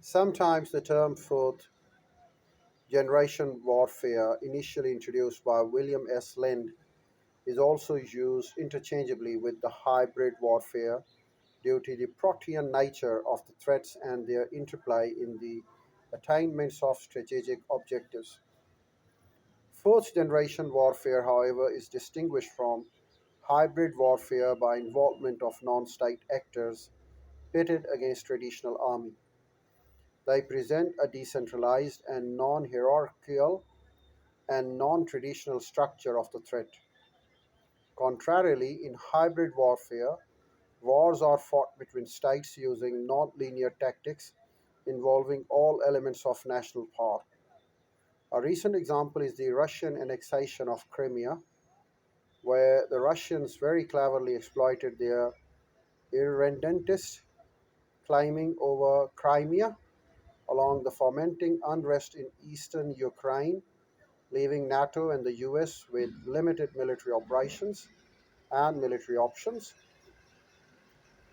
Sometimes the term fourth generation warfare, initially introduced by William S. Lind, is also used interchangeably with the hybrid warfare due to the protean nature of the threats and their interplay in the attainments of strategic objectives. Fourth generation warfare, however, is distinguished from hybrid warfare by involvement of non state actors pitted against traditional army. They present a decentralized and non hierarchical and non traditional structure of the threat. Contrarily, in hybrid warfare, wars are fought between states using non linear tactics involving all elements of national power. A recent example is the Russian annexation of Crimea, where the Russians very cleverly exploited their irredentist climbing over Crimea along the fomenting unrest in eastern Ukraine, leaving NATO and the US with limited military operations and military options.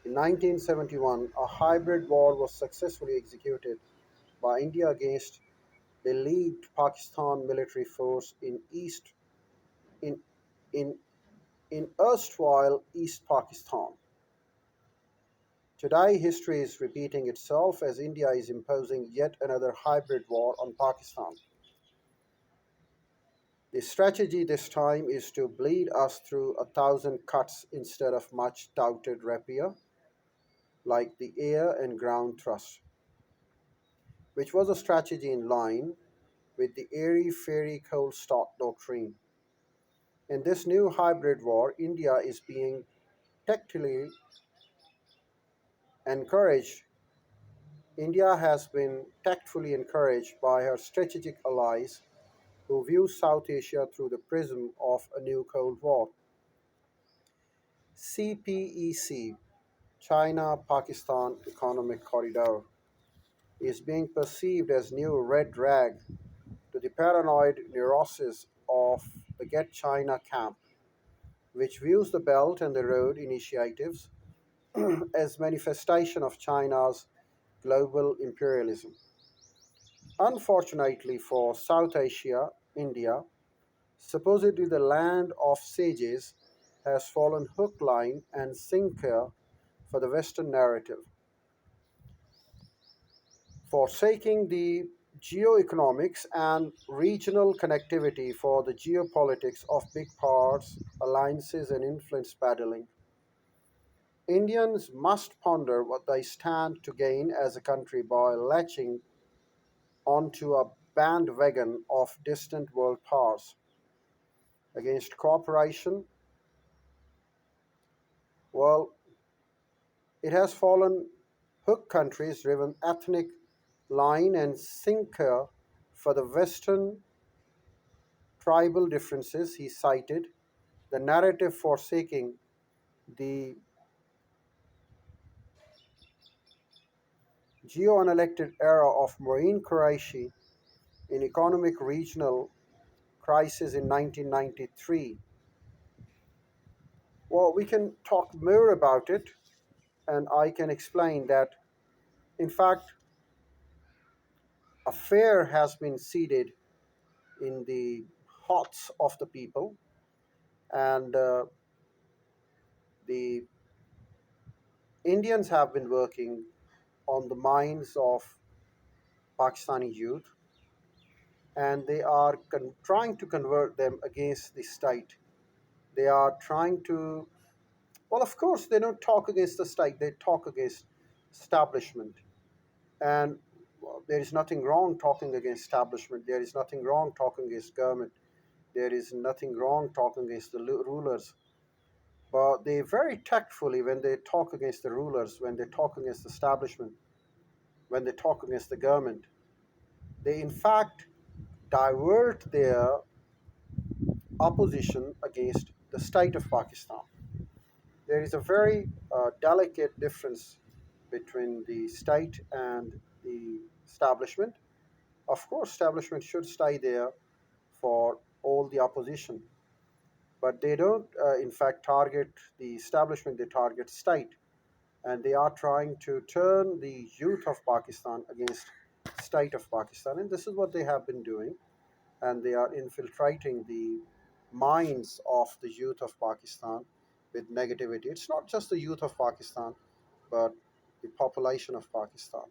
In 1971, a hybrid war was successfully executed by India against beleaguered Pakistan military force in, in, in erstwhile East Pakistan. Today, history is repeating itself as India is imposing yet another hybrid war on Pakistan. The strategy this time is to bleed us through a thousand cuts instead of much touted rapier, like the air and ground thrust, which was a strategy in line with the airy fairy cold start doctrine. In this new hybrid war, India is being tactily encouraged. India has been tactfully encouraged by her strategic allies who view South Asia through the prism of a new Cold War. CPEC, China Pakistan Economic Corridor, is being perceived as new red rag to the paranoid neurosis of the Get China camp, which views the Belt and the Road initiatives as manifestation of China's global imperialism. Unfortunately for South Asia, India, supposedly the land of sages, has fallen hook, line, and sinker for the Western narrative, forsaking the geoeconomics and regional connectivity for the geopolitics of big powers, alliances, and influence peddling. Indians must ponder what they stand to gain as a country by latching onto a bandwagon of distant world powers against cooperation. Well, it has fallen hook countries driven ethnic line and sinker for the Western tribal differences he cited, the narrative forsaking the geo-unelected era of Marine Quraishi in economic regional crisis in 1993. Well, we can talk more about it, and I can explain that, in fact, a fear has been seeded in the hearts of the people, and the Indians have been working on the minds of Pakistani youth, and they are trying to convert them against the state. They are trying to, well, of course, they don't talk against the state, they talk against establishment. And well, there is nothing wrong talking against establishment, there is nothing wrong talking against government, there is nothing wrong talking against the rulers. But they very tactfully, when they talk against the rulers, when they talk against the establishment, when they talk against the government, they in fact divert their opposition against the state of Pakistan. There is a very delicate difference between the state and the establishment. Of course, establishment should stay there for all the opposition, but they don't, in fact, target the establishment. They target state. and they are trying to turn the youth of Pakistan against state of Pakistan, and this is what they have been doing, and they are infiltrating the minds of the youth of Pakistan with negativity. It's not just the youth of Pakistan, but the population of Pakistan.